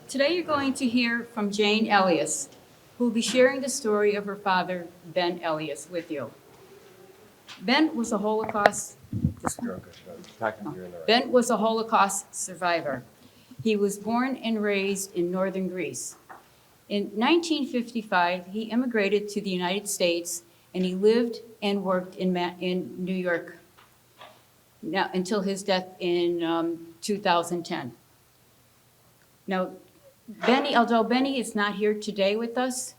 Today you're going to hear from Jane Elias, who will be sharing the story of her father, Ben Elias, with you. Ben was a Holocaust Ben was a Holocaust survivor. He was born and raised in northern Greece. In 1955, he immigrated to the United States and he lived and worked in New York until his death in 2010. Now, although Benny is not here today with us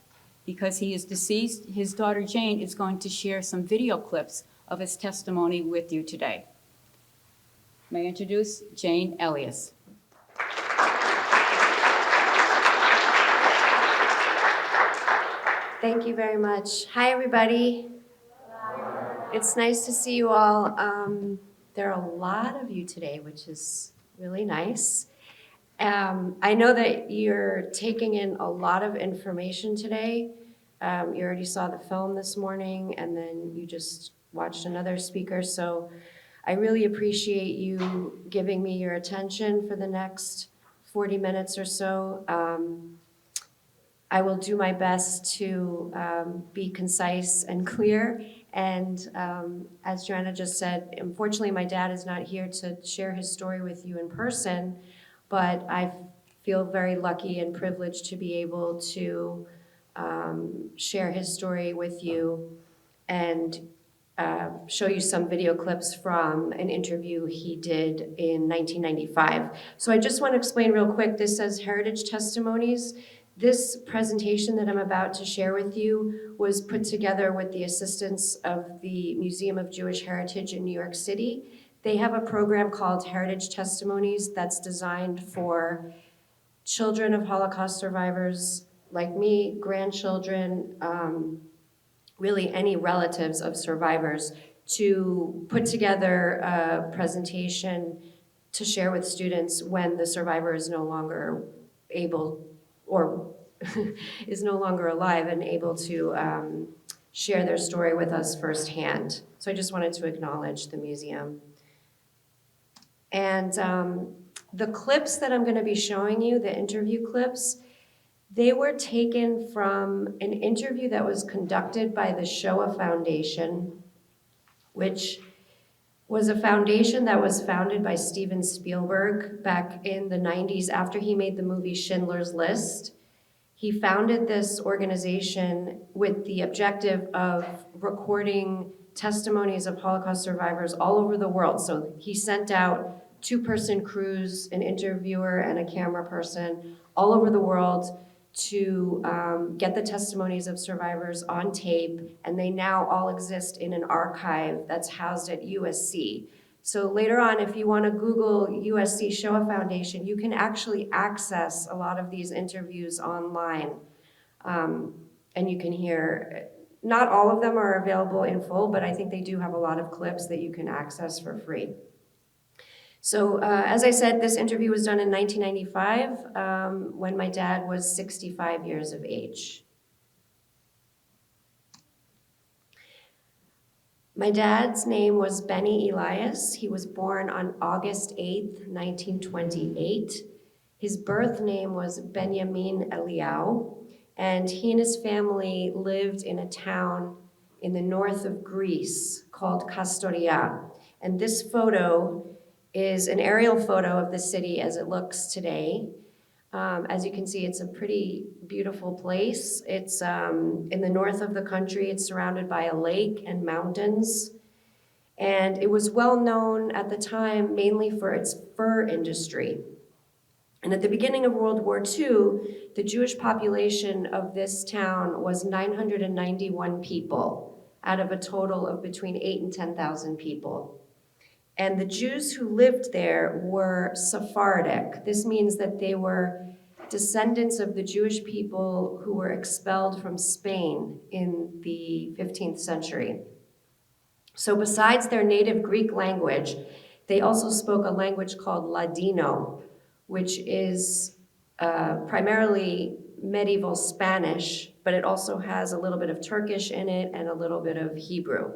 because he is deceased, his daughter Jane is going to share some video clips of his testimony with you today. May I introduce Jane Elias. Thank you very much. Hi, everybody. Hi. It's nice to see you all. There are a lot of you today, which is really nice. I know that you're taking in a lot of information today. You already saw the film this morning, and then you just watched another speaker. So I really appreciate you giving me your attention for the next 40 minutes or so. I will do my best to be concise and clear. And as Joanna just said, unfortunately, my dad is not here to share his story with you in person, but I feel very lucky and privileged to be able to share his story with you and show you some video clips from an interview he did in 1995. So I just want to explain real quick, this says Heritage Testimonies. This presentation that I'm about to share with you was put together with the assistance of the Museum of Jewish Heritage in New York City. They have a program called Heritage Testimonies that's designed for children of Holocaust survivors like me, grandchildren, really any relatives of survivors, to put together a presentation to share with students when the survivor is no longer able or is no longer alive and able to share their story with us firsthand. So I just wanted to acknowledge the museum. And the clips that I'm going to be showing you, the interview clips, they were taken from an interview that was conducted by the Shoah Foundation, which was a foundation that was founded by Steven Spielberg back in the 90s after he made the movie Schindler's List. He founded this organization with the objective of recording testimonies of Holocaust survivors all over the world. So he sent out two-person crews, an interviewer and a camera person all over the world to get the testimonies of survivors on tape, and they now all exist in an archive that's housed at USC. So later on, if you want to Google USC Shoah Foundation, you can actually access a lot of these interviews online. And you can hear, not all of them are available in full, but I think they do have a lot of clips that you can access for free. So as I said, this interview was done in 1995 when my dad was 65 years of age. My dad's name was Benny Elias. He was born on August 8th, 1928. His birth name was Benjamin Elias, and he and his family lived in a town in the north of Greece called Kastoria. And this photo is an aerial photo of the city as it looks today. As you can see, it's a pretty beautiful place. It's in the north of the country. It's surrounded by a lake and mountains. And it was well known at the time mainly for its fur industry. And at the beginning of World War II, the Jewish population of this town was 991 people out of a total of between 8,000 and 10,000 people. And the Jews who lived there were Sephardic. This means that they were descendants of the Jewish people who were expelled from Spain in the 15th century. So besides their native Greek language, they also spoke a language called Ladino, which is primarily medieval Spanish, but it also has a little bit of Turkish in it and a little bit of Hebrew.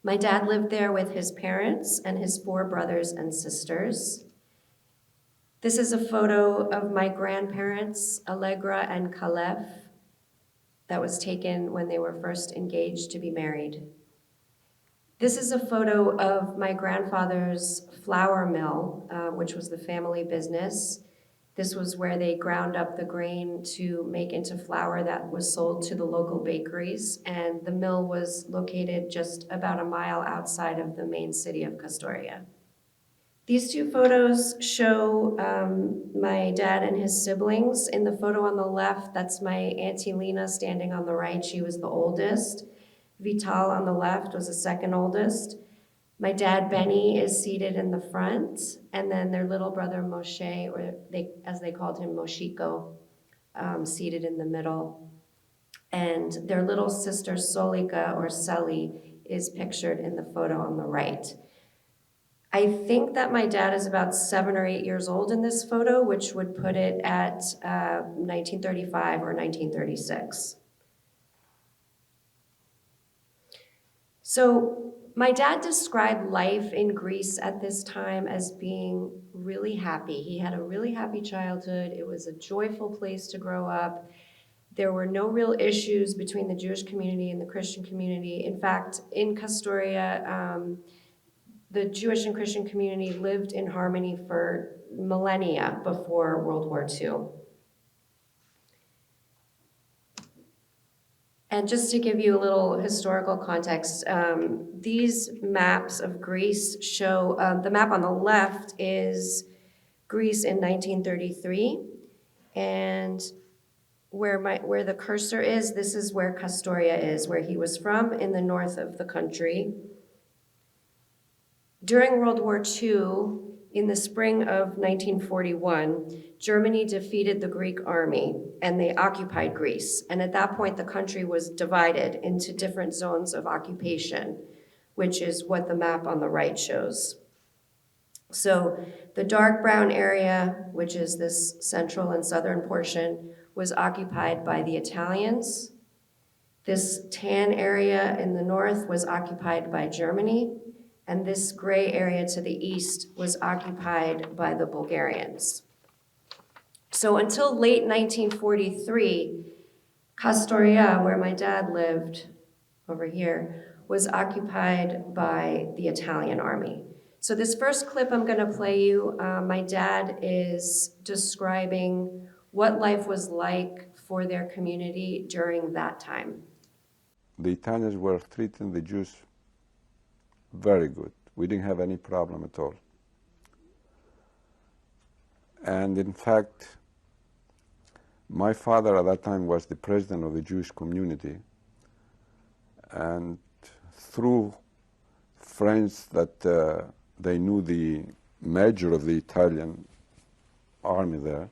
My dad lived there with his parents and his 4 brothers and sisters. This is a photo of my grandparents, Allegra and Kalev, that was taken when they were first engaged to be married. This is a photo of my grandfather's flour mill, which was the family business. This was where they ground up the grain to make into flour that was sold to the local bakeries, and the mill was located just about a mile outside of the main city of Castoria. These two photos show my dad and his siblings. In the photo on the left, that's my Auntie Lena standing on the right. She was the oldest. Vital on the left was the second oldest. My dad, Benny, is seated in the front, and then their little brother, Moshe, or as they called him, Moshiko, seated in the middle. And their little sister, Solika, or Sally, is pictured in the photo on the right. I think that my dad is about 7 or 8 years old in this photo, which would put it at 1935 or 1936. So my dad described life in Greece at this time as being really happy. He had a really happy childhood. It was a joyful place to grow up. There were no real issues between the Jewish community and the Christian community. In fact, in Castoria, the Jewish and Christian community lived in harmony for millennia before World War II. And just to give you a little historical context, these maps of Greece show, the map on the left is Greece in 1933, and where the cursor is, this is where Castoria is, where he was from, in the north of the country. During World War II, in the spring of 1941, Germany defeated the Greek army and they occupied Greece. And at that point, the country was divided into different zones of occupation, which is what the map on the right shows. So the dark brown area, which is this central and southern portion, was occupied by the Italians. This tan area in the north was occupied by Germany. And this gray area to the east was occupied by the Bulgarians. So until late 1943, Castoria, where my dad lived, over here, was occupied by the Italian army. So this first clip I'm gonna play you, my dad is describing what life was like for their community during that time. The Italians were treating the Jews very good. We didn't have any problem at all. And in fact, my father at that time was the president of the Jewish community. And through friends that they knew the major of the Italian army there,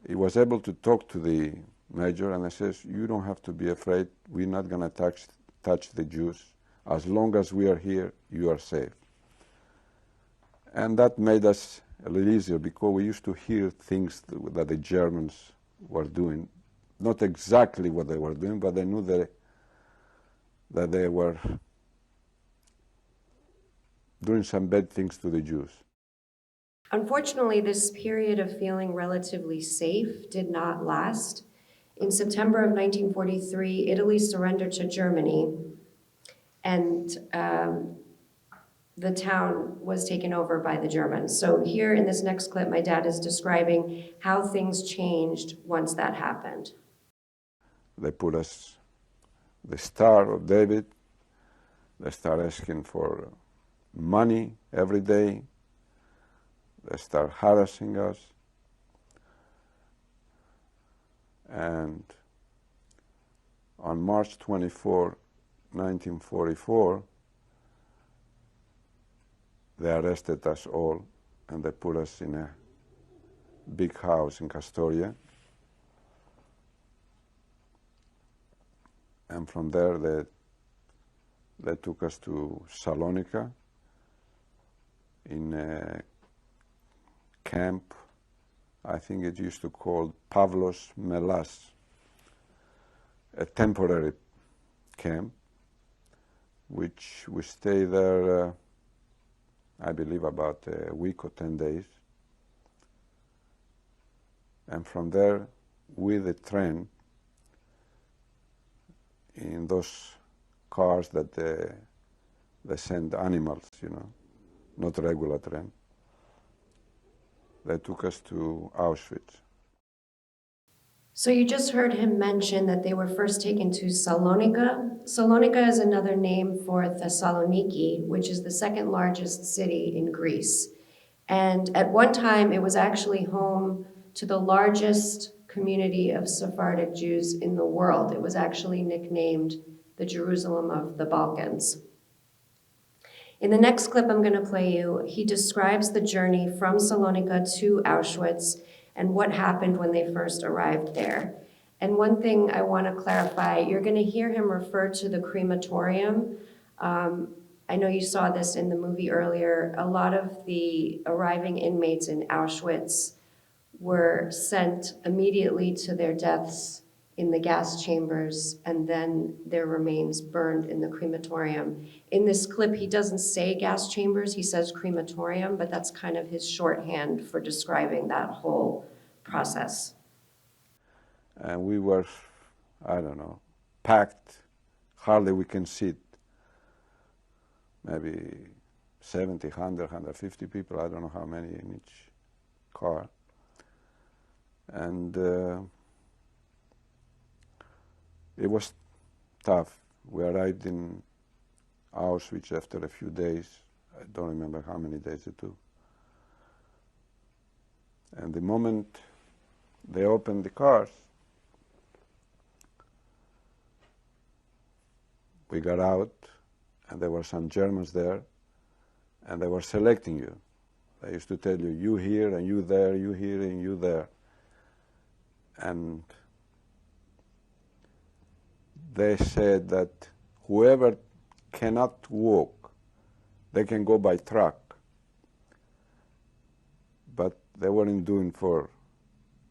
he was able to talk to the major, and he says, you don't have to be afraid. We're not going to touch the Jews. As long as we are here, you are safe. And that made us a little easier because we used to hear things that the Germans were doing. Not exactly what they were doing, but they knew that they were doing some bad things to the Jews. Unfortunately, this period of feeling relatively safe did not last. In September of 1943, Italy surrendered to Germany, and the town was taken over by the Germans. So here in this next clip, my dad is describing how things changed once that happened. They put us the Star of David. They start asking for money every day. They start harassing us. And on March 24, 1944, they arrested us all and they put us in a big house in Castoria. And from there they took us to Salonika in a camp, I think it used to call Pavlos Melas, a temporary camp, which we stayed there, I believe, about a week or 10 days. And from there, with the train, in those cars that they send animals, you know, not regular train, they took us to Auschwitz. So you just heard him mention that they were first taken to Salonika. Salonika is another name for Thessaloniki, which is the second largest city in Greece. And at one time, it was actually home to the largest community of Sephardic Jews in the world. It was actually nicknamed the Jerusalem of the Balkans. In the next clip I'm going to play you, he describes the journey from Salonika to Auschwitz and what happened when they first arrived there. And one thing I want to clarify, you're going to hear him refer to the crematorium. I know you saw this in the movie earlier. A lot of the arriving inmates in Auschwitz were sent immediately to their deaths in the gas chambers, and then their remains burned in the crematorium. In this clip, he doesn't say gas chambers, he says crematorium, but that's kind of his shorthand for describing that whole process. And we were, I don't know, packed, hardly we can sit. Maybe 70, 100, 150 people, I don't know how many in each car. And it was tough. We arrived in Auschwitz after a few days. I don't remember how many days it took. And the moment they opened the cars, we got out, and there were some Germans there, and they were selecting you. They used to tell you, you here and you there, you here and you there. And they said that whoever cannot walk, they can go by truck. But they weren't doing for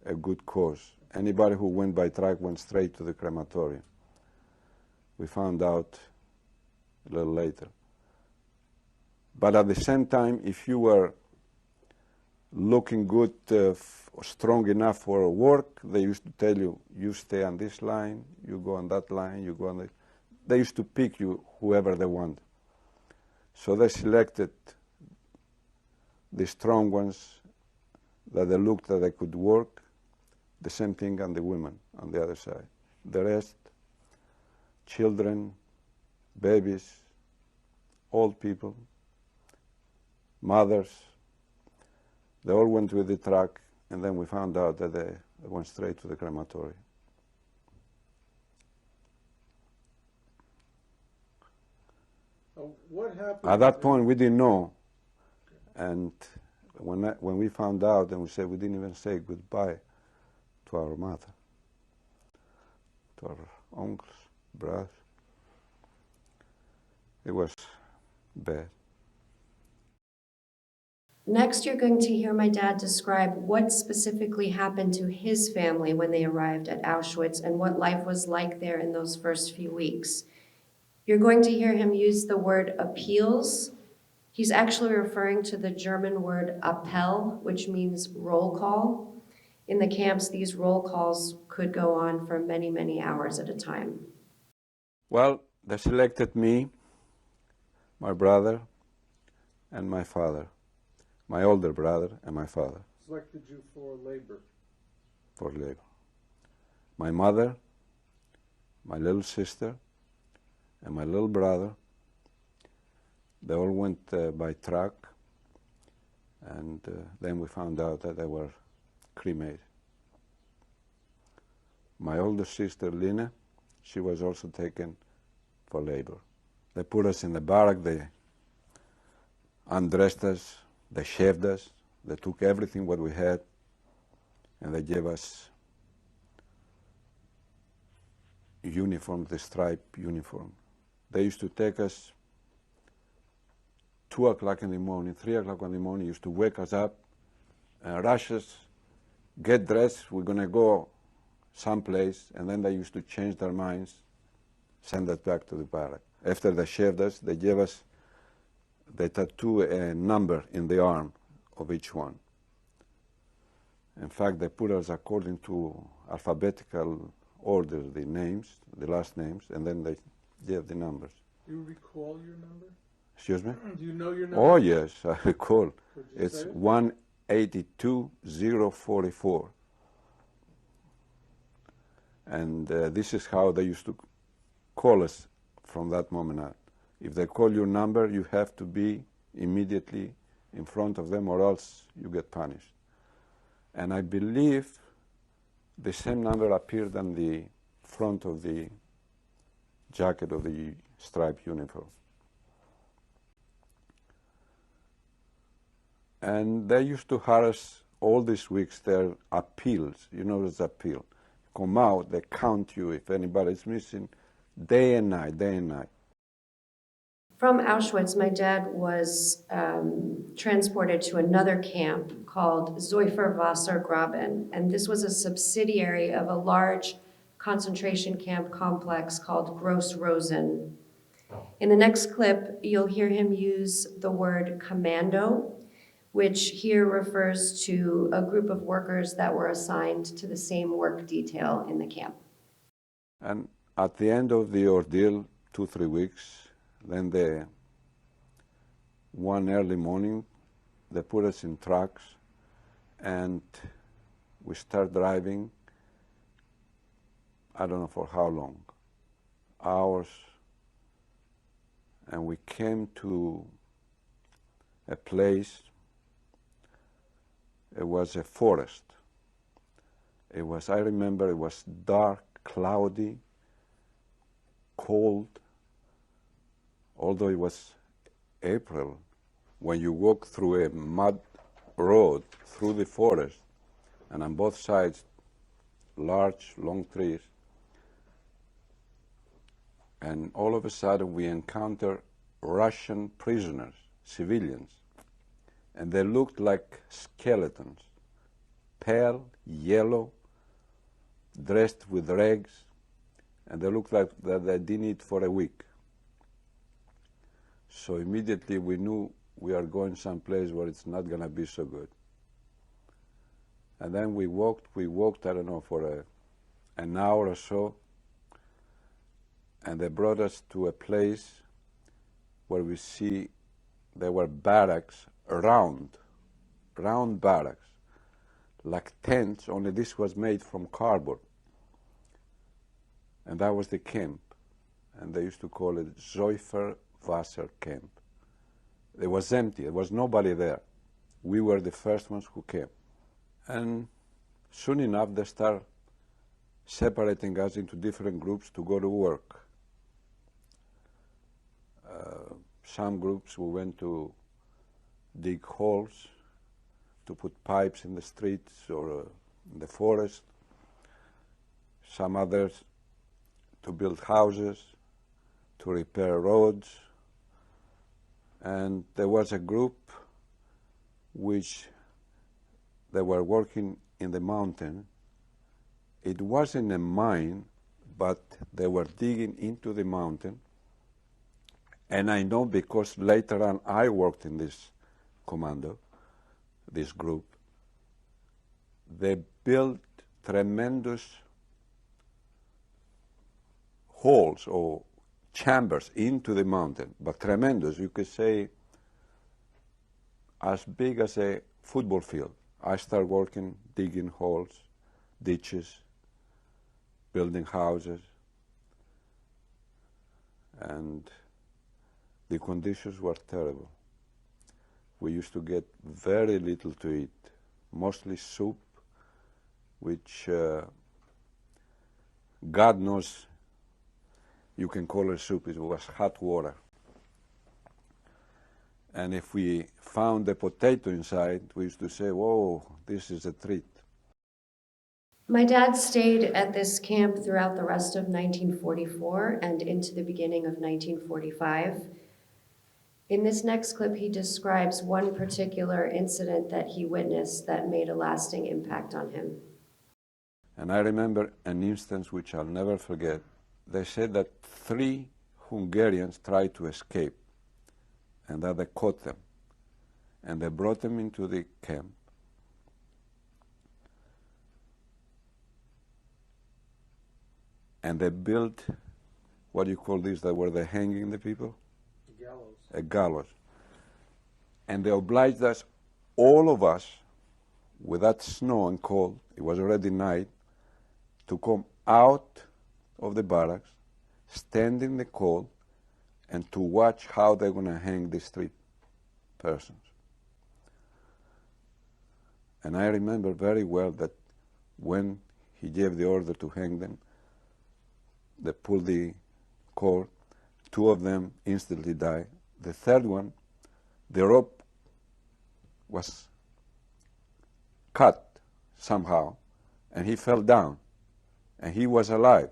a good cause. Anybody who went by truck went straight to the crematorium. We found out a little later. But at the same time, if you were looking good, strong enough for work, they used to tell you, you stay on this line, you go on that line, you go on that. They used to pick you whoever they want. So they selected the strong ones that they looked that they could work. The same thing on the women on the other side. The rest, children, babies, old people, mothers, they all went with the truck, and then we found out that they went straight to the crematorium. What happened? At that point, we didn't know, and when we found out, and we said we didn't even say goodbye to our mother, to our uncles, brothers. It was bad. Next, you're going to hear my dad describe what specifically happened to his family when they arrived at Auschwitz and what life was like there in those first few weeks. You're going to hear him use the word appeals. He's actually referring to the German word Appell, which means roll call. In the camps, these roll calls could go on for many, many hours at a time. Well, they selected me, my brother, and my father. My older brother and my father. Selected you for labor. For labor. My mother, my little sister, and my little brother, they all went by truck, and then we found out that they were cremated. My older sister, Lina, she was also taken for labor. They put us in the barrack, they undressed us, they shaved us, they took everything what we had, and they gave us uniform, the striped uniform. They used to take us 2 o'clock in the morning, 3 o'clock in the morning, used to wake us up, rush us, get dressed, we're going to go someplace, and then they used to change their minds, send us back to the barrack. After they shaved us, they gave us, they tattoo a number in the arm of each one. In fact, they put us according to alphabetical order, the names, the last names, and then they gave the numbers. Do you recall your number? Excuse me? Do you know your number? Oh, yes, I recall. Could you It's say it? 182044. And this is how they used to call us from that moment on. If they call your number, you have to be immediately in front of them or else you get punished. And I believe the same number appeared on the front of the jacket of the striped uniform. And they used to harass all these weeks their appeals. You know, there's appeal. Come out, they count you if anybody's missing, day and night, day and night. From Auschwitz, my dad was transported to another camp called Wassergraben, and this was a subsidiary of a large concentration camp complex called Gross Rosen. In the next clip, you'll hear him use the word commando, which here refers to a group of workers that were assigned to the same work detail in the camp. And at the end of the ordeal, 2-3 weeks, then one early morning, they put us in trucks and we start driving, I don't know for how long, hours, and we came to a place. It was a forest. I remember it was dark, cloudy, cold, although it was April. When you walk through a mud road through the forest, and on both sides large, long trees, and all of a sudden we encounter Russian prisoners, civilians, and they looked like skeletons, pale, yellow, dressed with rags, and they looked like that they didn't eat for a week. So immediately we knew we are going someplace where it's not going to be so good. And then we walked, I don't know, for an hour or so, and they brought us to a place where we see there were barracks, round barracks, like tents, only this was made from cardboard. And that was the camp. And they used to call it Wasser camp. It was empty, there was nobody there. We were the first ones who came. And soon enough they start separating us into different groups to go to work. Some groups we went to dig holes, to put pipes in the streets or in the forest. Some others to build houses, to repair roads. And there was a group which they were working in the mountain. It wasn't a mine, but they were digging into the mountain. And I know because later on I worked in this commando, this group. They built tremendous holes or chambers into the mountain, but tremendous, you could say as big as a football field. I started working, digging holes, ditches, building houses, and the conditions were terrible. We used to get very little to eat, mostly soup, which God knows you can call it soup. It was hot water. And if we found a potato inside, we used to say, whoa, this is a treat. My dad stayed at this camp throughout the rest of 1944 and into the beginning of 1945. In this next clip, he describes one particular incident that he witnessed that made a lasting impact on him. And I remember an instance which I'll never forget. They said that 3 Hungarians tried to escape and that they caught them. And they brought them into the camp. and they built, what do you call this, that where they're hanging the people? Gallows. A gallows. And they obliged us, all of us, with that snow and cold, it was already night, to come out of the barracks, stand in the cold, and to watch how they're going to hang these three persons. And I remember very well that when he gave the order to hang them, they pulled the cord, two of them instantly died. The third one, the rope was cut somehow, and he fell down, and he was alive.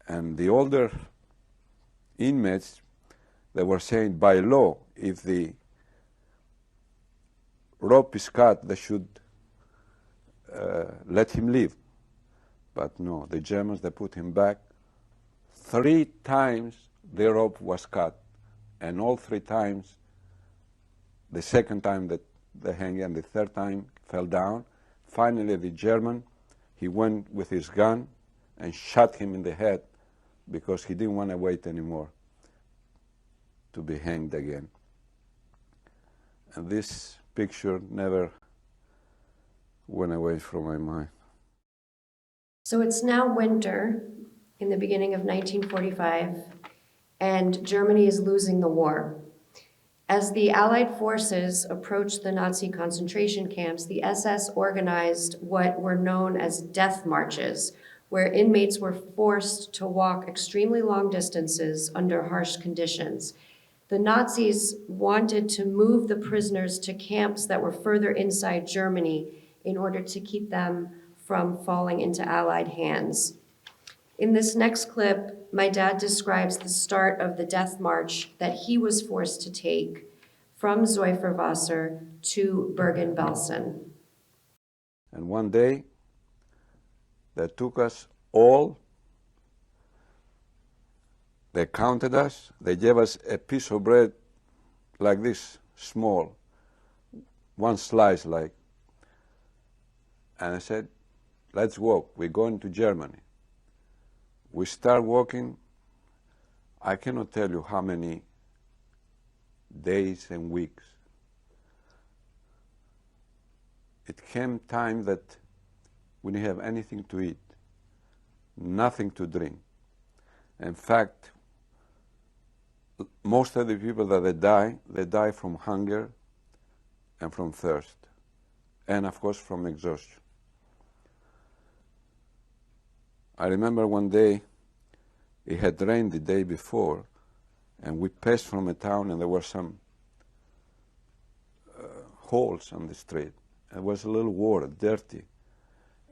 And the older inmates, they were saying, by law, if the rope is cut, they should let him live. But no, the Germans, they put him back. 3 times the rope was cut, and all 3 times, the second time that they hung and the third time fell down. Finally, the German, he went with his gun and shot him in the head because he didn't want to wait anymore to be hanged again. And this picture never went away from my mind. So it's now winter in the beginning of 1945, and Germany is losing the war. As the Allied forces approached the Nazi concentration camps, the SS organized what were known as death marches, where inmates were forced to walk extremely long distances under harsh conditions. The Nazis wanted to move the prisoners to camps that were further inside Germany in order to keep them from falling into Allied hands. In this next clip, my dad describes the start of the death march that he was forced to take from Zuiferwasser to Bergen-Belsen. And one day, they took us all, they counted us, they gave us a piece of bread like this, small, one slice like, and I said, let's walk, we're going to Germany. We start walking, I cannot tell you how many days and weeks. It came time that we didn't have anything to eat, nothing to drink. In fact, most of the people that they die from hunger and from thirst, and of course from exhaustion. I remember one day, it had rained the day before, and we passed from a town and there were some holes on the street. There was a little water, dirty,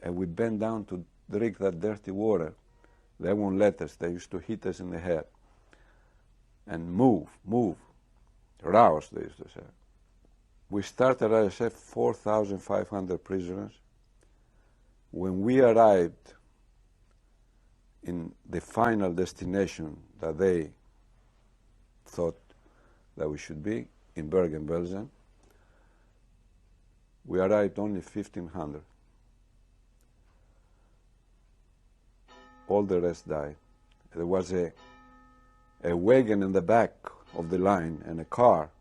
and we bent down to drink that dirty water. They won't let us. They used to hit us in the head. And move, rouse, they used to say. We started, as I said, 4,500 prisoners. When we arrived in the final destination that they thought that we should be, in Bergen-Belsen, we arrived only 1,500. All the rest died. There was a wagon in the back of the line and a car.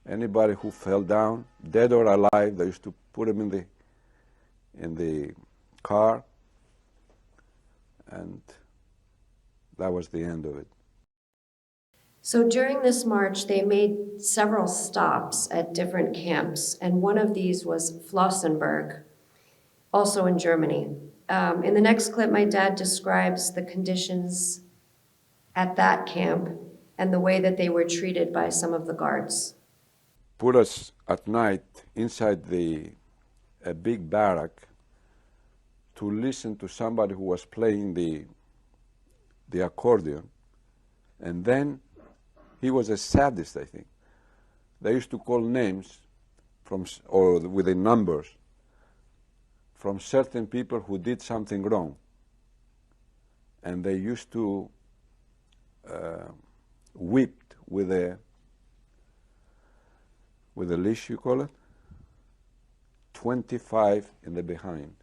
Anybody who fell down, dead or alive, they used to put them in the car, and that was the end of it. So during this march, they made several stops at different camps, and one of these was Flossenburg, also in Germany. In the next clip, my dad describes the conditions at that camp and the way that they were treated by some of the guards. Put us at night inside a big barrack to listen to somebody who was playing the accordion, and then he was a sadist, I think. They used to call names or with the numbers from certain people who did something wrong, and they used to whip with a leash, you call it, 25 in the behind.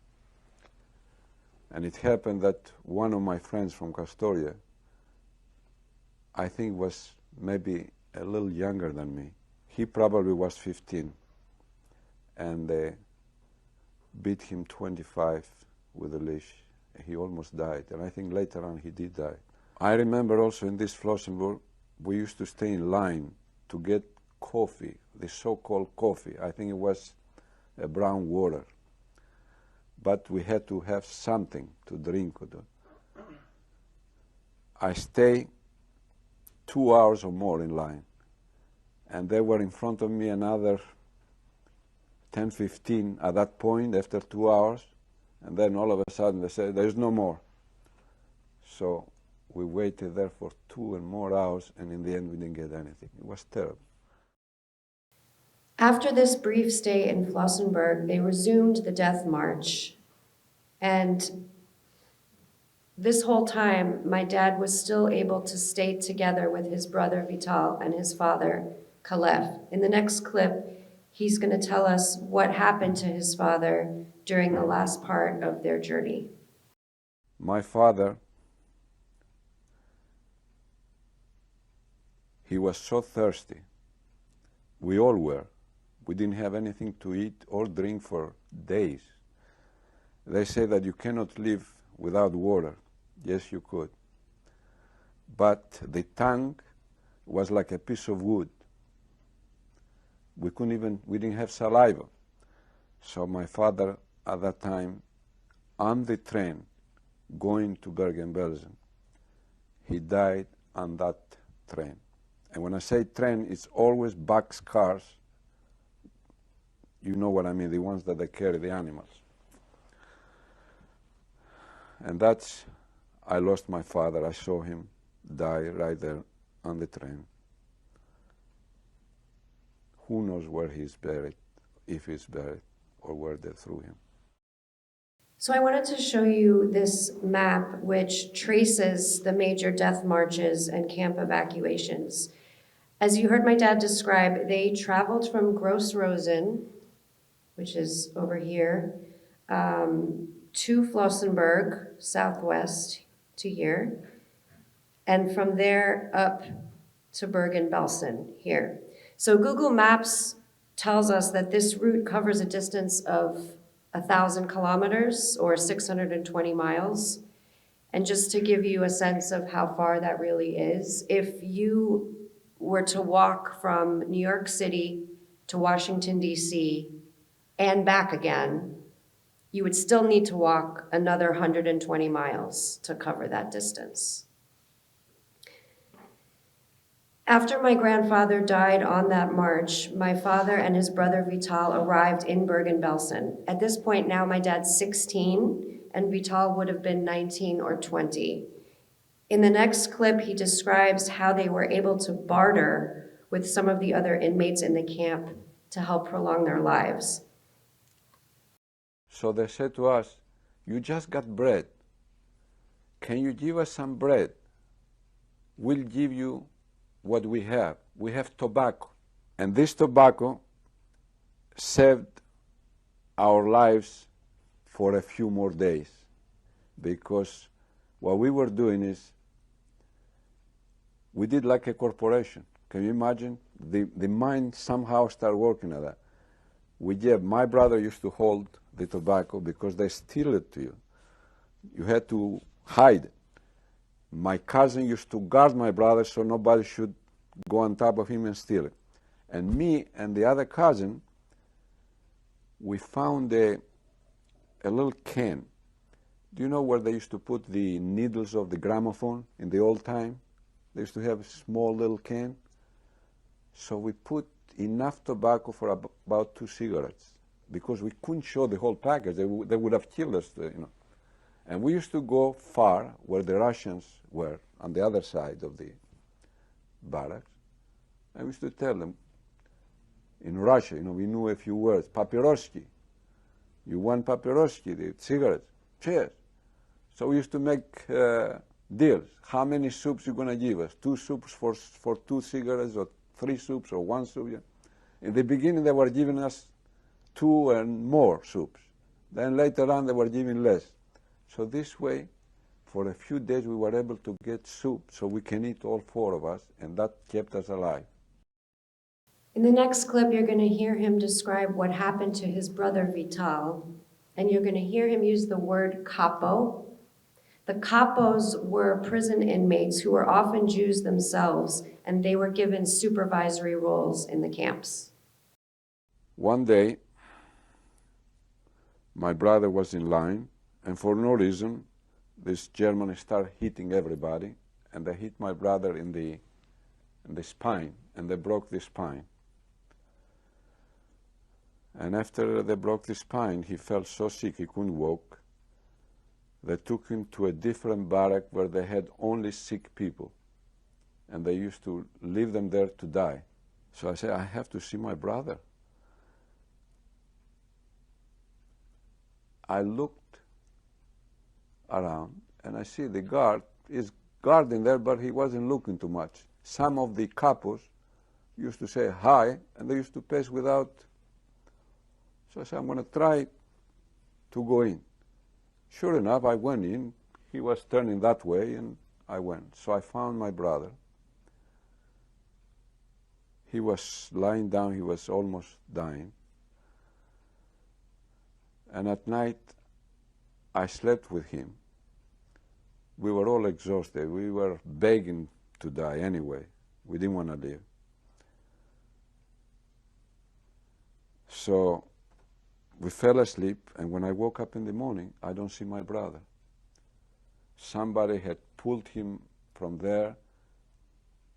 And it happened that one of my friends from Castoria, I think was maybe a little younger than me. He probably was 15, and they beat him 25 with a leash. He almost died, and I think later on he did die. I remember also in this Flossenburg, we used to stay in line to get coffee, the so-called coffee. I think it was a brown water. But we had to have something to drink. I stayed 2 hours or more in line, and they were in front of me another 10, 15 at that point after 2 hours, and then all of a sudden they said, there's no more. So we waited there for 2 and more hours, and in the end we didn't get anything. It was terrible. After this brief stay in Flossenburg, they resumed the death march. And this whole time, my dad was still able to stay together with his brother Vital and his father Kalev. In the next clip, he's going to tell us what happened to his father during the last part of their journey. My father, he was so thirsty. We all were. We didn't have anything to eat or drink for days. They say that you cannot live without water. Yes, you could. But the tongue was like a piece of wood. We didn't have saliva. So my father at that time, on the train going to Bergen-Belsen, he died on that train. And when I say train, it's always boxcars. You know what I mean, the ones that they carry the animals. And I lost my father. I saw him die right there on the train. Who knows where he's buried, if he's buried, or where they threw him. So I wanted to show you this map which traces the major death marches and camp evacuations. As you heard my dad describe, they traveled from Gross Rosen, which is over here, to Flossenburg, southwest to here, and from there up to Bergen-Belsen here. So Google Maps tells us that this route covers a distance of 1,000 kilometers or 620 miles. And just to give you a sense of how far that really is, if you were to walk from New York City to Washington, D.C., and back again, you would still need to walk another 120 miles to cover that distance. After my grandfather died on that march, my father and his brother Vital arrived in Bergen-Belsen. At this point now, my dad's 16, and Vital would have been 19 or 20. In the next clip, he describes how they were able to barter with some of the other inmates in the camp to help prolong their lives. So they said to us, you just got bread. Can you give us some bread? We'll give you what we have. We have tobacco. And this tobacco saved our lives for a few more days, because what we were doing is we did like a corporation. Can you imagine? The mind somehow started working at that. My brother used to hold the tobacco because they steal it to you. You had to hide it. My cousin used to guard my brother so nobody should go on top of him and steal it. And me and the other cousin, we found a little can. Do you know where they used to put the needles of the gramophone in the old time? They used to have a small little can. So we put enough tobacco for about 2 cigarettes, because we couldn't show the whole package. They would have killed us, And we used to go far where the Russians were, on the other side of the barracks. And we used to tell them, in Russia, we knew a few words. Papirosky. You want papirosky, the cigarettes? Cheers. So we used to make deals. How many soups you going to give us? 2 soups for 2 cigarettes, or 3 soups, or 1 soup? Yeah. In the beginning, they were giving us 2 and more soups. Then later on, they were giving less. So this way, for a few days, we were able to get soup so we can eat all four of us, and that kept us alive. In the next clip, you're going to hear him describe what happened to his brother Vital, and you're going to hear him use the word capo. The capos were prison inmates who were often Jews themselves, and they were given supervisory roles in the camps. One day, my brother was in line, and for no reason, this German started hitting everybody, and they hit my brother in the spine, and they broke the spine. And after they broke the spine, he felt so sick he couldn't walk. They took him to a different barrack where they had only sick people, and they used to leave them there to die. So I said, I have to see my brother. I looked around, and I see the guard is guarding there, but he wasn't looking too much. Some of the capos used to say hi, and they used to pass without. So I said, I'm going to try to go in. Sure enough, I went in. He was turning that way, and I went. So I found my brother. He was lying down. He was almost dying. And at night, I slept with him. We were all exhausted. We were begging to die anyway. We didn't want to live. So we fell asleep, and when I woke up in the morning, I don't see my brother. Somebody had pulled him from there,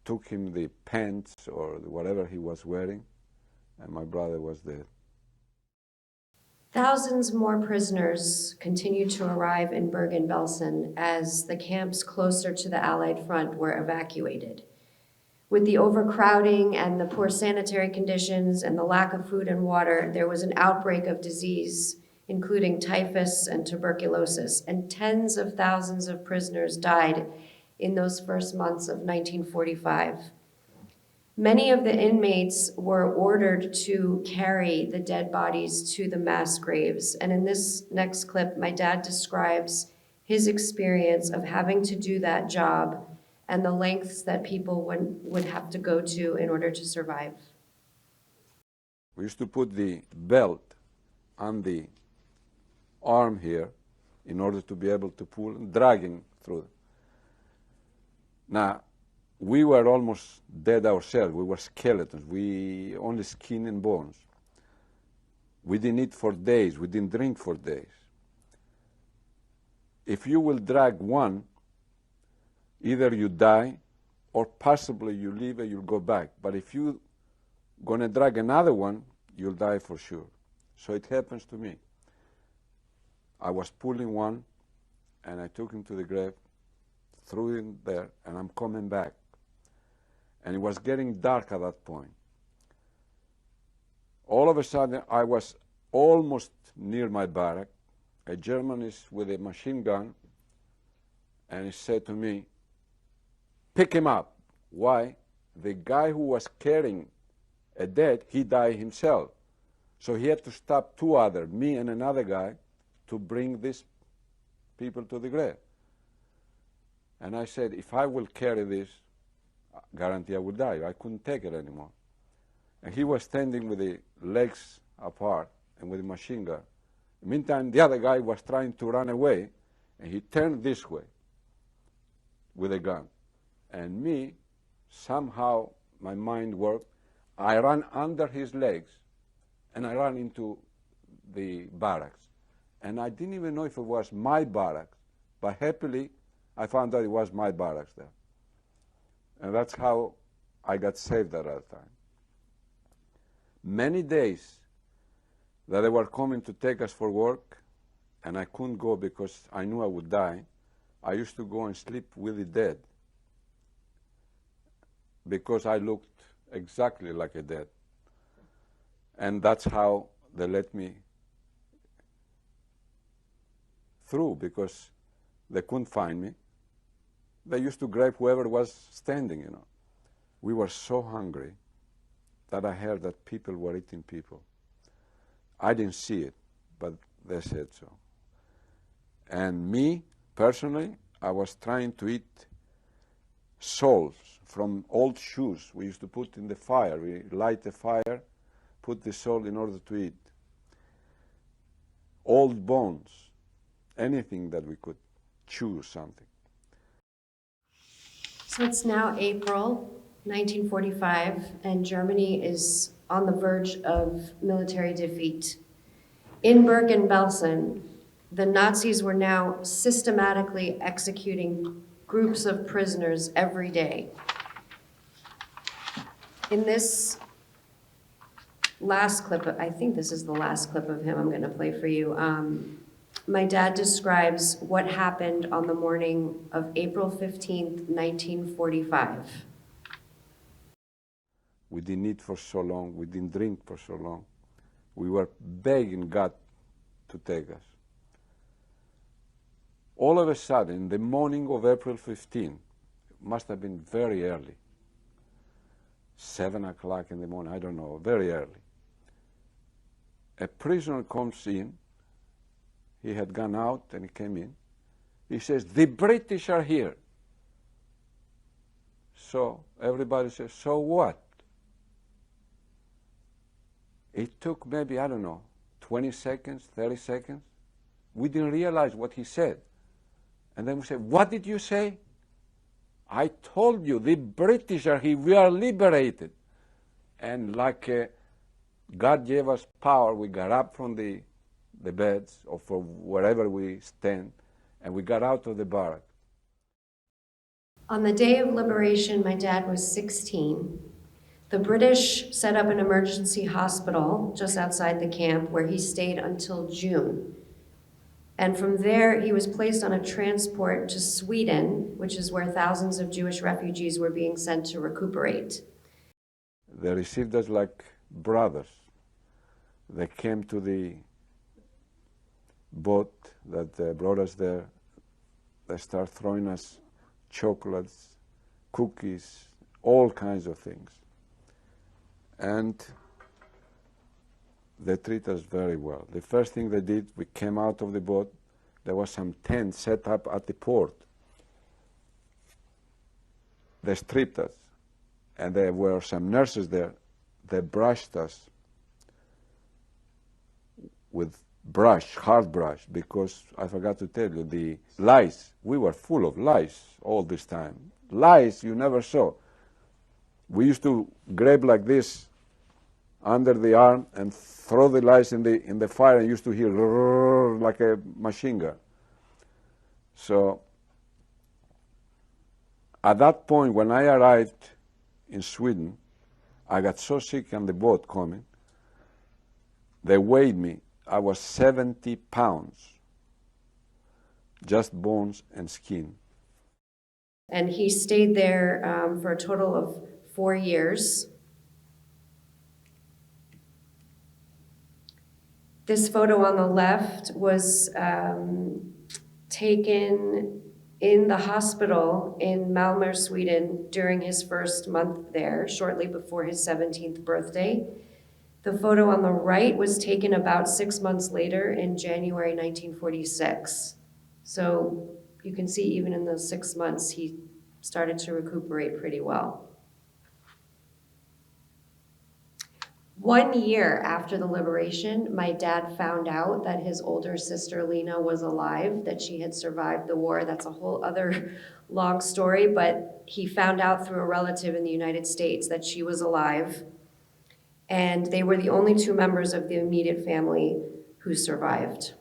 took him the pants or whatever he was wearing, and my brother was dead. Thousands more prisoners continued to arrive in Bergen-Belsen as the camps closer to the Allied front were evacuated. With the overcrowding and the poor sanitary conditions and the lack of food and water, there was an outbreak of disease, including typhus and tuberculosis, and tens of thousands of prisoners died in those first months of 1945. Many of the inmates were ordered to carry the dead bodies to the mass graves. And in this next clip, my dad describes his experience of having to do that job and the lengths that people would have to go to in order to survive. We used to put the belt on the arm here in order to be able to pull, dragging through. Now, we were almost dead ourselves. We were skeletons. We only skin and bones. We didn't eat for days. We didn't drink for days. If you will drag one, either you die or possibly you live and you'll go back. But if you're going to drag another one, you'll die for sure. So it happens to me. I was pulling one, and I took him to the grave, threw him there, and I'm coming back. And it was getting dark at that point. All of a sudden, I was almost near my barrack. A German is with a machine gun, and he said to me, pick him up. Why? The guy who was carrying a dead, he died himself. So he had to stop two others, me and another guy, to bring these people to the grave. And I said, if I will carry this, guarantee I will die. I couldn't take it anymore. And he was standing with the legs apart and with a machine gun. Meantime, the other guy was trying to run away, and he turned this way with a gun. And me, somehow my mind worked. I ran under his legs, and I ran into the barracks. And I didn't even know if it was my barracks, but happily I found out it was my barracks there. And that's how I got saved at that time. Many days that they were coming to take us for work, and I couldn't go because I knew I would die, I used to go and sleep with the dead because I looked exactly like a dead. And that's how they let me through, because they couldn't find me. They used to grab whoever was standing, you know. We were so hungry that I heard that people were eating people. I didn't see it, but they said so. And me, personally, I was trying to eat soles from old shoes we used to put in the fire. We light the fire, put the sole in order to eat. Old bones, anything that we could chew something. So it's now April 1945, and Germany is on the verge of military defeat. In Bergen-Belsen, the Nazis were now systematically executing groups of prisoners every day. In this last clip, I think this is the last clip of him I'm going to play for you. My dad describes what happened on the morning of April 15th, 1945. We didn't eat for so long, we didn't drink for so long. We were begging God to take us. All of a sudden, the morning of April 15, must have been very early, 7 o'clock in the morning, I don't know, very early. A prisoner comes in. He had gone out and he came in. He says, "The British are here." So everybody says, "So what?" It took maybe, I don't know, 20 seconds, 30 seconds. We didn't realize what he said. And then we said, "What did you say?" "I told you, the British are here, we are liberated." And like God gave us power, we got up from the beds or from wherever we stand, and we got out of the barrack. On the day of liberation, my dad was 16. The British set up an emergency hospital just outside the camp where he stayed until June. And from there, he was placed on a transport to Sweden, which is where thousands of Jewish refugees were being sent to recuperate. They received us like brothers. They came to the boat that brought us there. They start throwing us chocolates, cookies, all kinds of things. And they treat us very well. The first thing they did, we came out of the boat, there was some tents set up at the port. They stripped us, and there were some nurses there. They brushed us with brush, hard brush, because I forgot to tell you, the lice, we were full of lice all this time. Lice you never saw. We used to grab like this under the arm and throw the lice in the fire, and used to hear like a machine gun. So at that point, when I arrived in Sweden, I got so sick on the boat coming. They weighed me. I was 70 pounds, just bones and skin. And he stayed there for a total of 4 years. This photo on the left was taken in the hospital in Malmö, Sweden, during his first month there, shortly before his 17th birthday. The photo on the right was taken about 6 months later in January 1946. So you can see even in those 6 months, he started to recuperate pretty well. 1 year after the liberation, my dad found out that his older sister Lena was alive, that she had survived the war. That's a whole other long story, but he found out through a relative in the United States that she was alive. And they were the only 2 members of the immediate family who survived.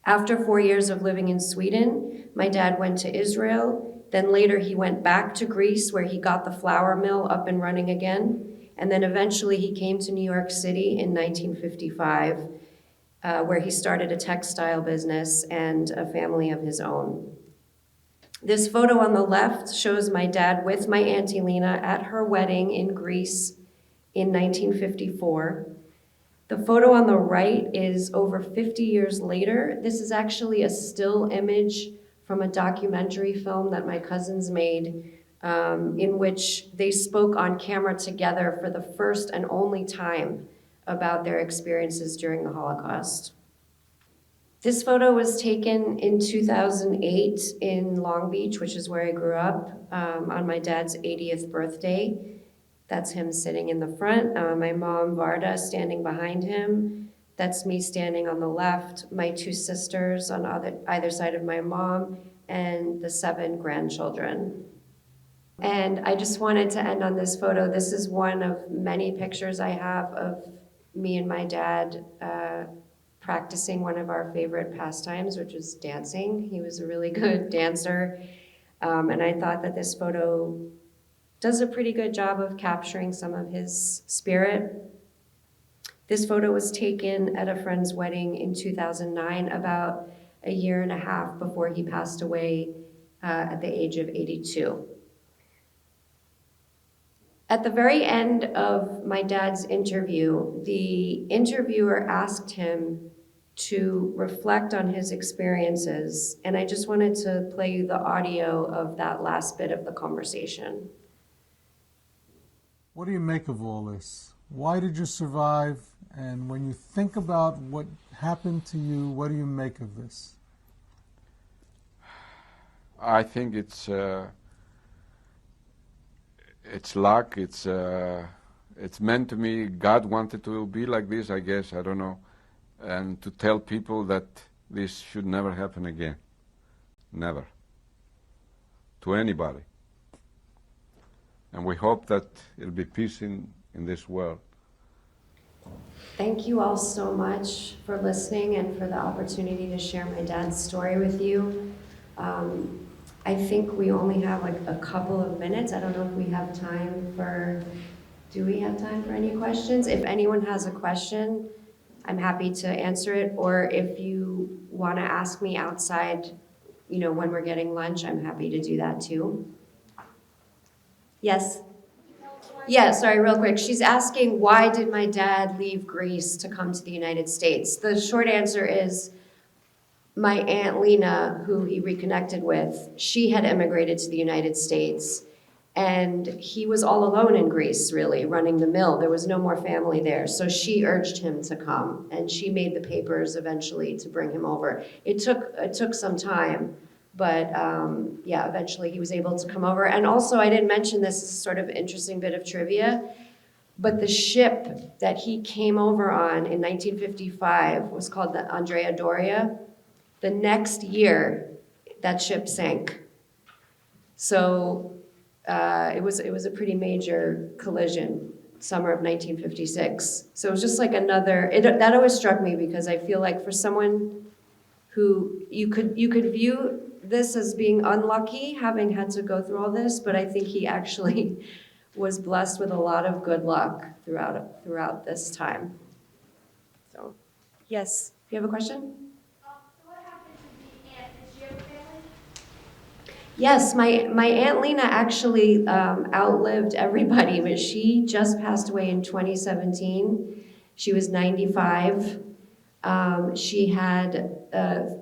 After 4 years of living in Sweden, my dad went to Israel. Then later he went back to Greece, where he got the flour mill up and running again. And then eventually he came to New York City in 1955, where he started a textile business and a family of his own. This photo on the left shows my dad with my Auntie Lena at her wedding in Greece in 1954. The photo on the right is over 50 years later. This is actually a still image from a documentary film that my cousins made, in which they spoke on camera together for the first and only time about their experiences during the Holocaust. This photo was taken in 2008 in Long Beach, which is where I grew up, on my dad's 80th birthday. That's him sitting in the front. My mom, Varda, standing behind him. That's me standing on the left. My two sisters on either side of my mom, and the 7 grandchildren. And I just wanted to end on this photo. This is one of many pictures I have of me and my dad practicing one of our favorite pastimes, which is dancing. He was a really good dancer. And I thought that this photo does a pretty good job of capturing some of his spirit. This photo was taken at a friend's wedding in 2009, about a year and a half before he passed away at the age of 82. At the very end of my dad's interview, the interviewer asked him to reflect on his experiences, and I just wanted to play you the audio of that last bit of the conversation. What do you make of all this? Why did you survive? And when you think about what happened to you, what do you make of this? I think it's luck. It's meant to me. God wanted to be like this, I guess. I don't know, and to tell people that this should never happen again, never, to anybody. And we hope that it'll be peace in this world. Thank you all so much for listening and for the opportunity to share my dad's story with you. I think we only have like a couple of minutes. I don't know if we have time for, do we have time for any questions? If anyone has a question, I'm happy to answer it. Or if you want to ask me outside, when we're getting lunch, I'm happy to do that too. Yes? Yeah, sorry, real quick. She's asking, why did my dad leave Greece to come to the United States? The short answer is, my Aunt Lena, who he reconnected with, she had immigrated to the United States, and he was all alone in Greece, really, running the mill. There was no more family there, so she urged him to come, and she made the papers eventually to bring him over. It took some time, but yeah, eventually he was able to come over. And also, I didn't mention this, is sort of an interesting bit of trivia, but the ship that he came over on in 1955 was called the Andrea Doria. The next year, that ship sank. So it was a pretty major collision, summer of 1956. So it was just like another, that always struck me, because I feel like for someone who, you could view this as being unlucky, having had to go through all this, but I think he actually was blessed with a lot of good luck throughout this time. So, yes, you have a question? Yes, my Aunt Lena actually outlived everybody, but she just passed away in 2017. She was 95.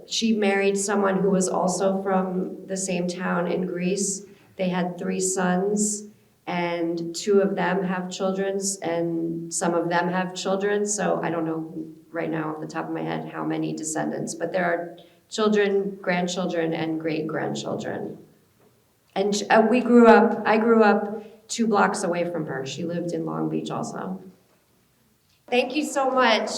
She married someone who was also from the same town in Greece. They had 3 sons, and 2 of them have children, and some of them have children. So I don't know right now off the top of my head how many descendants, but there are children, grandchildren, and great-grandchildren. And I grew up 2 blocks away from her. She lived in Long Beach also. Thank you so much.